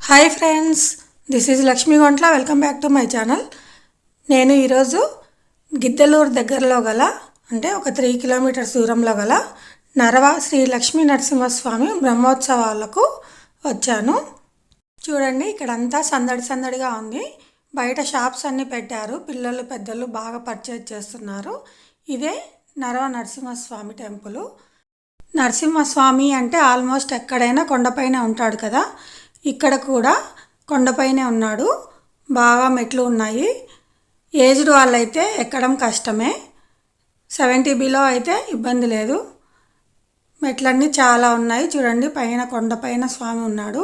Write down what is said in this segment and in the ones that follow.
Hi friends, this is Lakshmi గొంట్ల. Welcome back to my channel. నేను ఈరోజు గిద్దలూరు దగ్గరలో గల అంటే ఒక 3 కిలోమీటర్స్ దూరంలో గల నరవ శ్రీ లక్ష్మీ నరసింహస్వామి బ్రహ్మోత్సవాలకు వచ్చాను. చూడండి, ఇక్కడంతా సందడి సందడిగా ఉంది. బయట షాప్స్ అన్నీ పెట్టారు. పిల్లలు పెద్దలు బాగా పర్చేజ్ చేస్తున్నారు. ఇదే నరవ నరసింహస్వామి టెంపుల్. నరసింహస్వామి అంటే ఆల్మోస్ట్ ఎక్కడైనా కొండపైన ఉంటాడు కదా, ఇక్కడ కూడా కొండపైనే ఉన్నాడు. బాగా మెట్లు ఉన్నాయి. ఏజ్డ్ వాళ్ళైతే ఎక్కడం కష్టమే. 70 బిలో అయితే ఇబ్బంది లేదు. మెట్లన్నీ చాలా ఉన్నాయి. చూడండి, పైన కొండపైన స్వామి ఉన్నాడు.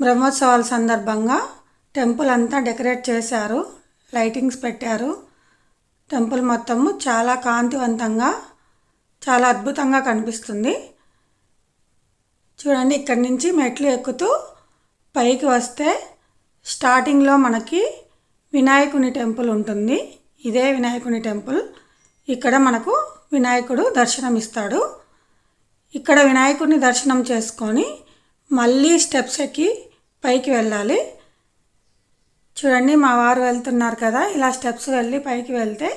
బ్రహ్మోత్సవాల సందర్భంగా టెంపుల్ అంతా డెకరేట్ చేశారు. లైటింగ్స్ పెట్టారు. టెంపుల్ మొత్తము చాలా కాంతివంతంగా చాలా అద్భుతంగా కనిపిస్తుంది. చూడండి, ఇక్కడి నుంచి మెట్లు ఎక్కుతూ పైకి వస్తే స్టార్టింగ్లో మనకి వినాయకుని టెంపుల్ ఉంటుంది. ఇదే వినాయకుని టెంపుల్. ఇక్కడ మనకు వినాయకుడు దర్శనం ఇస్తాడు. ఇక్కడ వినాయకుడిని దర్శనం చేసుకొని మళ్ళీ స్టెప్స్ ఎక్కి పైకి వెళ్ళాలి. చూడండి, మా వారు వెళ్తున్నారు కదా, ఇలా స్టెప్స్ వెళ్ళి పైకి వెళ్తే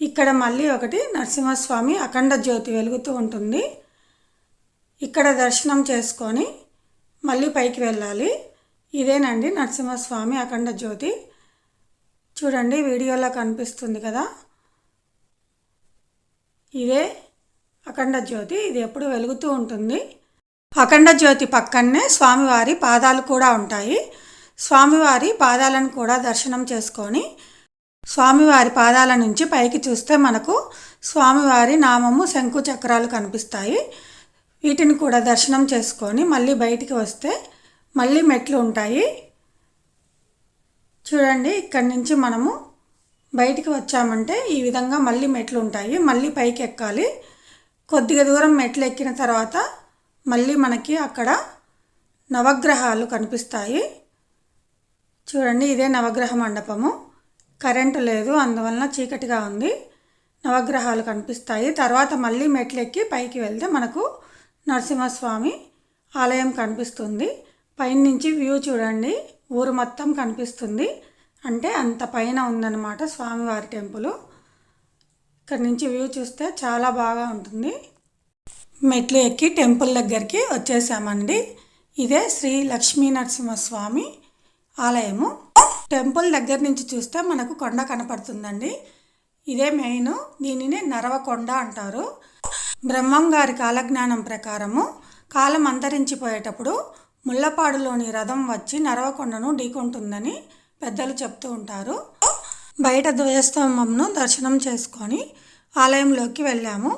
ఇక్కడ మళ్ళీ ఒకటి నరసింహస్వామి అఖండ జ్యోతి వెలుగుతూ ఉంటుంది. ఇక్కడ దర్శనం చేసుకొని మళ్ళీ పైకి వెళ్ళాలి. ఇదేనండి నరసింహస్వామి అఖండ జ్యోతి. చూడండి, వీడియోలో కనిపిస్తుంది కదా, ఇదే అఖండ జ్యోతి. ఇది ఎప్పుడు వెలుగుతూ ఉంటుంది. అఖండ జ్యోతి పక్కనే స్వామివారి పాదాలు కూడా ఉంటాయి. స్వామివారి పాదాలను కూడా దర్శనం చేసుకొని స్వామివారి పాదాల నుంచి పైకి చూస్తే మనకు స్వామివారి నామము శంకు చక్రాలు కనిపిస్తాయి. వీటిని కూడా దర్శనం చేసుకొని మళ్ళీ బయటికి వస్తే మళ్ళీ మెట్లు ఉంటాయి. చూడండి, ఇక్కడి నుంచి మనము బయటికి వచ్చామంటే ఈ విధంగా మళ్ళీ మెట్లు ఉంటాయి. మళ్ళీ పైకి ఎక్కాలి. కొద్దిగా దూరం మెట్లు ఎక్కిన తర్వాత మళ్ళీ మనకి అక్కడ నవగ్రహాలు కనిపిస్తాయి. చూడండి, ఇదే నవగ్రహ మండపము. కరెంటు లేదు, అందువలన చీకటిగా ఉంది. నవగ్రహాలు కనిపిస్తాయి. తర్వాత మళ్ళీ మెట్లు ఎక్కి పైకి వెళ్తే మనకు నరసింహస్వామి ఆలయం కనిపిస్తుంది. పైనుంచి వ్యూ చూడండి, ఊరు మొత్తం కనిపిస్తుంది. అంటే అంత పైన ఉందన్నమాట స్వామివారి టెంపుల్. ఇక్కడ నుంచి వ్యూ చూస్తే చాలా బాగా ఉంటుంది. మెట్లు ఎక్కి టెంపుల్ దగ్గరికి వచ్చేసామండి. ఇదే శ్రీ లక్ష్మీ నరసింహస్వామి ఆలయము. టెంపుల్ దగ్గర నుంచి చూస్తే మనకు కొండ కనపడుతుందండి. ఇదే మెయిన్. దీనిని నరవకొండ అంటారు. బ్రహ్మం గారి కాలజ్ఞానం ప్రకారము కాలం అంతరించిపోయేటప్పుడు ముళ్ళపాడులోని రథం వచ్చి నరవకొండను ఢీకొంటుందని పెద్దలు చెప్తూ ఉంటారు. బయట ధ్వజస్తంభంను దర్శనం చేసుకొని ఆలయంలోకి వెళ్ళాము.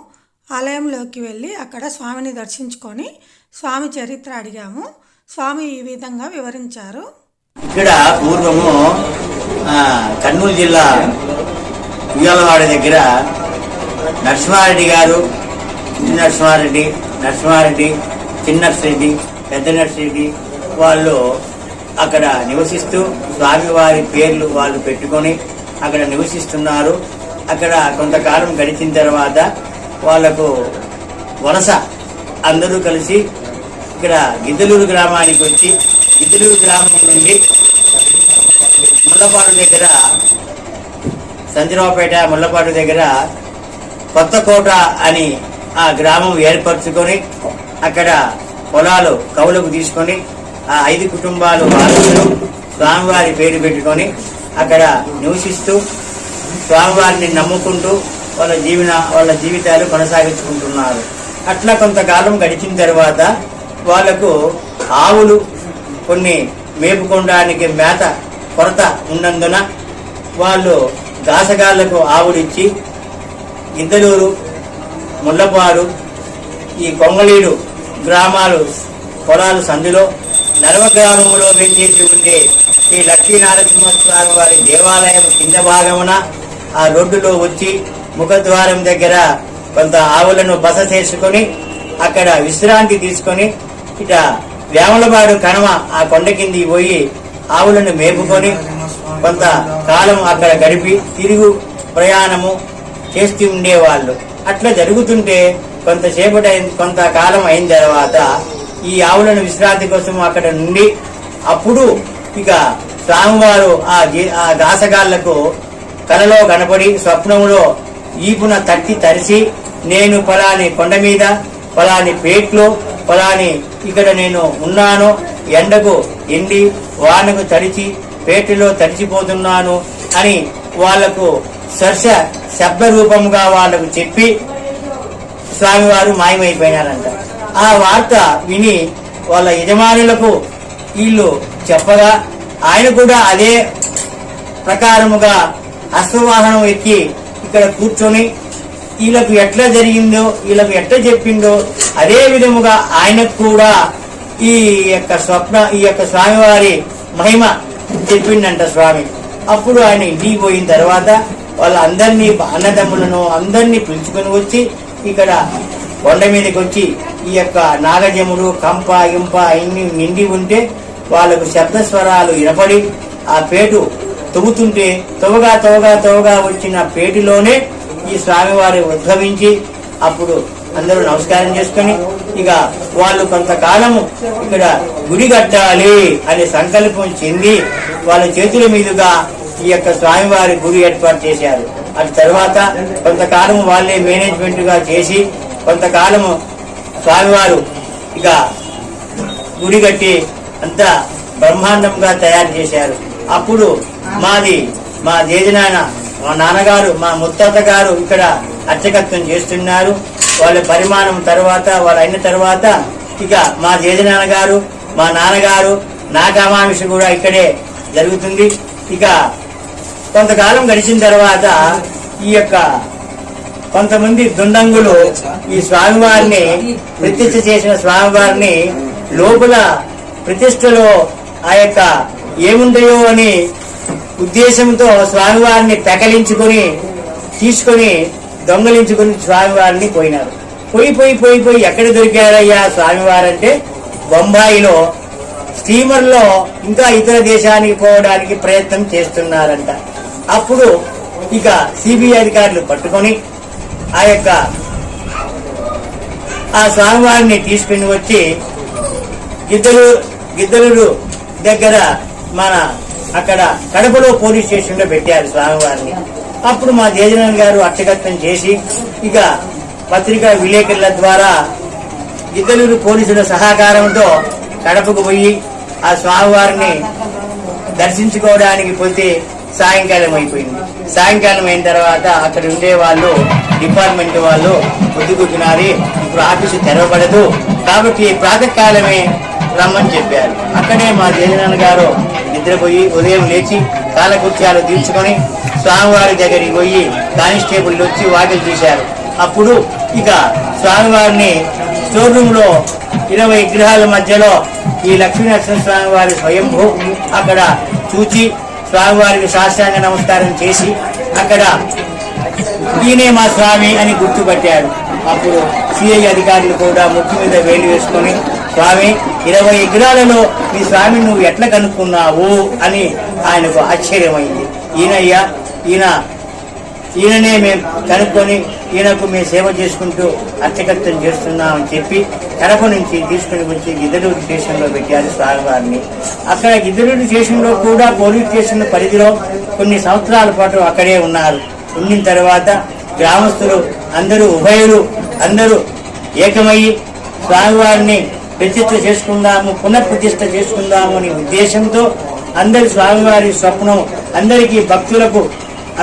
ఆలయంలోకి వెళ్ళి అక్కడ స్వామిని దర్శించుకొని స్వామి చరిత్ర అడిగాము. స్వామి ఈ విధంగా వివరించారు. ఇక్కడ పూర్వము కర్నూలు జిల్లా ఉయ్యాలవాడ దగ్గర నరసింహారెడ్డి గారు, నరసింహారెడ్డి, చిన్న నర్సిరెడ్డి, పెద్ద నర్సిరెడ్డి వాళ్ళు అక్కడ నివసిస్తూ స్వామివారి పేర్లు వాళ్ళు పెట్టుకొని అక్కడ నివసిస్తున్నారు. అక్కడ కొంతకాలం గడిచిన తర్వాత వాళ్లకు వలస అందరూ కలిసి ఇక్కడ గిద్దలూరు గ్రామానికి వచ్చి గిద్దలూరు గ్రామం నుండి ముళ్ళపాడు దగ్గర సంజరావుపేట ముళ్ళపాడు దగ్గర కొత్తకోట అని ఆ గ్రామం ఏర్పరచుకొని అక్కడ పొలాలు కౌలుకు తీసుకొని ఆ 5 కుటుంబాలు వారసులు స్వామివారి పేరు పెట్టుకొని అక్కడ నివసిస్తూ స్వామివారిని నమ్ముకుంటూ వాళ్ళ జీవితాలు కొనసాగించుకుంటున్నారు. అట్లా కొంతకాలం గడిచిన తర్వాత వాళ్లకు ఆవులు కొన్ని మేపుకోవడానికి మేత కొరత ఉన్నందున వాళ్ళు గాసగాళ్లకు ఆవులిచ్చి గిద్దలూరు, ముళ్ళపాడు, ఈ కొంగళీడు గ్రామాలు పొలాలు సందులో నరవ గ్రామంలో వెంచేసి ఉండే శ్రీ లక్ష్మీనరసింహస్వామి వారి దేవాలయం కింద భాగమున ఆ రోడ్డులో వచ్చి ముఖద్వారం దగ్గర కొంత ఆవులను బస చేసుకొని అక్కడ విశ్రాంతి తీసుకొని ఇట వేమలపాడు కణమ ఆ కొండ కింది పోయి ఆవులను మేపుకొని కొంత కాలం అక్కడ గడిపి తిరుగు ప్రయాణము చేస్తూ ఉండేవాళ్ళు. అట్లా జరుగుతుంటే కొంతకాలం అయిన తర్వాత ఈ ఆవులను విశ్రాంతి కోసం అక్కడ నుండి అప్పుడు ఇక స్వామివారు ఆ దాసగాళ్లకు కలలో కనపడి స్వప్నములో ఈపున తట్టి తరిసి నేను పలాని కొండ మీద పలాని పేట్లో పలాని ఇక్కడ నేను ఉన్నాను, ఎండకు ఎండి వానకు తడిచి పేటలో తడిచిపోతున్నాను అని వాళ్లకు శబ్ద రూపంగా వాళ్లకు చెప్పి స్వామివారు మాయమైపోయినారంట. ఆ వార్త విని వాళ్ళ యజమానులకు వీళ్ళు చెప్పగా ఆయన కూడా అదే ప్రకారముగా అశ్వవాహనం ఎక్కి ఇక్కడ కూర్చొని వీళ్ళకు ఎట్లా జరిగిందో వీళ్ళకు ఎట్లా చెప్పిందో అదే విధముగా ఆయనకు కూడా ఈ యొక్క స్వామివారి మహిమ చెప్పిండంట స్వామి. అప్పుడు ఆయన ఇంటికి పోయిన తర్వాత వాళ్ళందరినీ అన్నదమ్ములను అందరినీ పిలుచుకొని వచ్చి ఇక్కడ కొండ మీదకి వచ్చి ఈ యొక్క నాగజముడు కంప ఇంప అన్ని నిండి ఉంటే వాళ్ళకు శబ్దస్వరాలు వినపడి ఆ పేటు తవ్వుతుంటే తవ్వగా వచ్చిన పేటిలోనే ఈ స్వామివారి ఉద్భవించి అప్పుడు అందరూ నమస్కారం చేసుకుని ఇక వాళ్ళు కొంతకాలము ఇక్కడ గుడి కట్టాలి అనే సంకల్పం చెంది వాళ్ళ చేతుల మీదుగా ఈ యొక్క స్వామివారి గుడి ఏర్పాటు చేశారు. అటు తర్వాత కొంతకాలము వాళ్ళే మేనేజ్మెంట్ గా చేసి కొంతకాలము స్వామివారు ఇక గుడి కట్టి అంతా బ్రహ్మాండంగా తయారు చేశారు. అప్పుడు మా జేజనాయన మా నాన్నగారు మా ముత్తాత గారు ఇక్కడ అర్చకత్వం చేస్తున్నారు. వాళ్ళ పరిమాణం తర్వాత వాళ్ళు అయిన తర్వాత ఇక మా జేజనాన్న గారు మా నాన్నగారు నాగామాంశ కూడా ఇక్కడే జరుగుతుంది. ఇక కొంతకాలం గడిచిన తర్వాత ఈ యొక్క కొంతమంది దుండంగులు ఈ స్వామివారిని ప్రతిష్ఠ చేసిన స్వామివారిని లోపల ప్రతిష్టలో ఆ యొక్క ఏముంటాయో అని ఉద్దేశంతో స్వామివారిని పెకలించుకొని తీసుకొని దొంగలించుకుని స్వామివారిని పోయినారు. పోయి ఎక్కడ దొరికారయ్యా స్వామివారంటే బొంబాయిలో స్టీమర్లో ఇంకా ఇతర దేశానికి పోవడానికి ప్రయత్నం చేస్తున్నారంట. అప్పుడు ఇక సిబిఐ అధికారులు పట్టుకొని ఆ స్వామివారిని తీసుకుని వచ్చి గిద్దలూరు దగ్గర మన అక్కడ కడపలో పోలీస్ స్టేషన్ లో పెట్టారు స్వామివారిని. అప్పుడు మా జేజనాన్ గారు అర్చకత్వం చేసి ఇక పత్రికా విలేకరుల ద్వారా గిద్దలూరు పోలీసుల సహకారంతో కడపకు పోయి ఆ స్వామివారిని దర్శించుకోవడానికి పోతే సాయంకాలం అయిపోయింది. సాయంకాలం అయిన తర్వాత అక్కడ ఉండే వాళ్ళు డిపార్ట్మెంట్ వాళ్ళు పొద్దుగుతున్నారు, ఇప్పుడు ఆఫీసు తెరవబడదు కాబట్టి ప్రాతకాలమే రమ్మని చెప్పారు. అక్కడే మా జయనాన్న గారు నిద్రపోయి ఉదయం లేచి కాలకృత్యాలు తీర్చుకొని స్వామివారి దగ్గరికి పోయి కానిస్టేబుల్ వచ్చి వాకిలు తీశారు. అప్పుడు ఇక స్వామివారిని స్టోర్ రూమ్ లో 20 విగ్రహాల మధ్యలో ఈ లక్ష్మీనరసింహ స్వామి వారి స్వయంభూ అక్కడ చూచి స్వామివారికి సాష్టాంగ నమస్కారం చేసి అక్కడ ఈయనే మా స్వామి అని గుర్తుపట్టాడు. అప్పుడు సిఐ అధికారులు కూడా ముక్కు మీద వేలు వేసుకొని స్వామి 20 విగ్రహాలలో మీ స్వామి నువ్వు ఎట్లా కనుక్కున్నావు అని ఆయనకు ఆశ్చర్యమైంది. ఈయననే మేము కనుక్కొని ఈయనకు మేము సేవ చేసుకుంటూ అర్చకత్వం చేస్తున్నామని చెప్పి కడప నుంచి తీసుకుని వచ్చి గిద్దలూరు స్టేషన్ లో పెట్టారు స్వామివారిని. అక్కడ గిద్దలూరు స్టేషన్ లో కూడా పోలీస్ స్టేషన్ పరిధిలో కొన్ని సంవత్సరాల పాటు అక్కడే ఉన్నారు. ఉండిన తర్వాత గ్రామస్తులు అందరూ ఉభయులు అందరూ ఏకమయ్యి స్వామివారిని ప్రతిష్ఠ చేసుకుందాము, పునఃప్రతిష్ఠ చేసుకుందాము అనే ఉద్దేశంతో అందరి స్వామివారి స్వప్నం అందరికీ భక్తులకు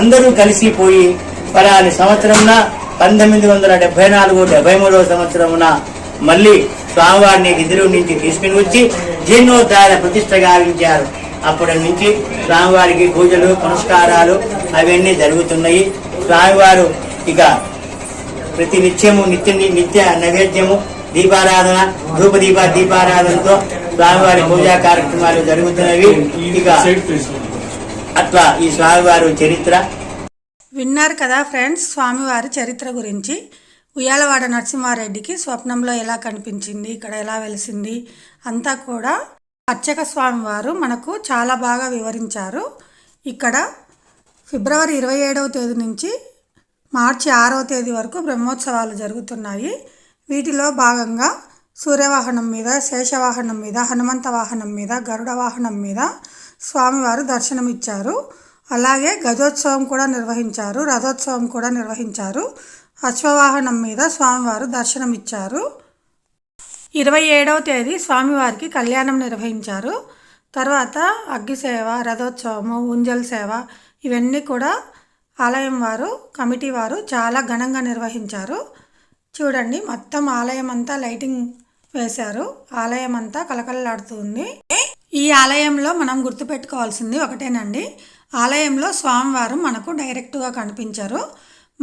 అందరూ కలిసిపోయి పలాని సంవత్సరంన 1974-73 సంవత్సరమున మళ్ళీ స్వామివారిని గిద్దలూరు నుంచి తీసుకుని వచ్చి జీర్ణోద్ధార ప్రతిష్ఠ గావించారు. అప్పటి నుంచి స్వామివారికి పూజలు పునస్కారాలు అవన్నీ జరుగుతున్నాయి. స్వామివారు ఇక ప్రతి నిత్యము నిత్య నైవేద్యము దీపారాధన దీపారాధనతో స్వామివారి పూజా కార్యక్రమాలు జరుగుతున్నవి. ఇక అట్లా ఈ స్వామివారి చరిత్ర విన్నారు కదా ఫ్రెండ్స్. స్వామివారి చరిత్ర గురించి ఉయ్యాలవాడ నరసింహారెడ్డికి స్వప్నంలో ఎలా కనిపించింది, ఇక్కడ ఎలా వెలిసింది అంతా కూడా అర్చక స్వామివారు మనకు చాలా బాగా వివరించారు. ఇక్కడ ఫిబ్రవరి 27వ తేదీ నుంచి మార్చి 6వ తేదీ వరకు బ్రహ్మోత్సవాలు జరుగుతున్నాయి. వీటిలో భాగంగా సూర్యవాహనం మీద, శేషవాహనం మీద, హనుమంత వాహనం మీద, గరుడ వాహనం మీద స్వామివారు దర్శనమిచ్చారు. అలాగే గజోత్సవం కూడా నిర్వహించారు, రథోత్సవం కూడా నిర్వహించారు. అశ్వవాహనం మీద స్వామివారు దర్శనమిచ్చారు. 27వ తేదీ స్వామివారికి కళ్యాణం నిర్వహించారు. తర్వాత అగ్గిసేవ, రథోత్సవము, ఉంజల్ సేవ ఇవన్నీ కూడా ఆలయం వారు, కమిటీ వారు చాలా ఘనంగా నిర్వహించారు. చూడండి, మొత్తం ఆలయం అంతా లైటింగ్ వేశారు. ఆలయం అంతా కలకలలాడుతుంది. ఈ ఆలయంలో మనం గుర్తుపెట్టుకోవాల్సింది ఒకటేనండి, ఆలయంలో స్వామివారు మనకు డైరెక్ట్గా కనిపించరు,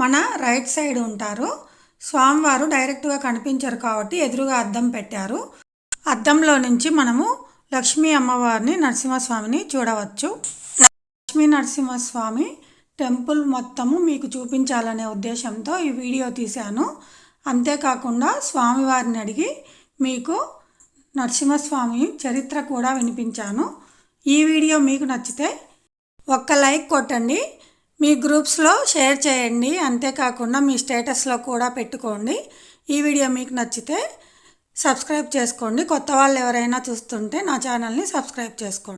మన రైట్ సైడ్ ఉంటారు. స్వామివారు డైరెక్ట్గా కనిపించరు కాబట్టి ఎదురుగా అద్దం పెట్టారు. అద్దంలో నుంచి మనము లక్ష్మీ అమ్మవారిని, నరసింహస్వామిని చూడవచ్చు. లక్ష్మీ నరసింహస్వామి టెంపుల్ మొత్తము మీకు చూపించాలనే ఉద్దేశంతో ఈ వీడియో తీశాను. అంతేకాకుండా స్వామివారిని అడిగి మీకు నరసింహస్వామి చరిత్ర కూడా వినిపించాను. ఈ వీడియో మీకు నచ్చితే ఒక్క లైక్ కొట్టండి, మీ గ్రూప్స్లో షేర్ చేయండి. అంతేకాకుండా మీ స్టేటస్లో కూడా పెట్టుకోండి. ఈ వీడియో మీకు నచ్చితే సబ్స్క్రైబ్ చేసుకోండి. కొత్త వాళ్ళు ఎవరైనా చూస్తుంటే నా ఛానల్ని సబ్స్క్రైబ్ చేసుకోండి.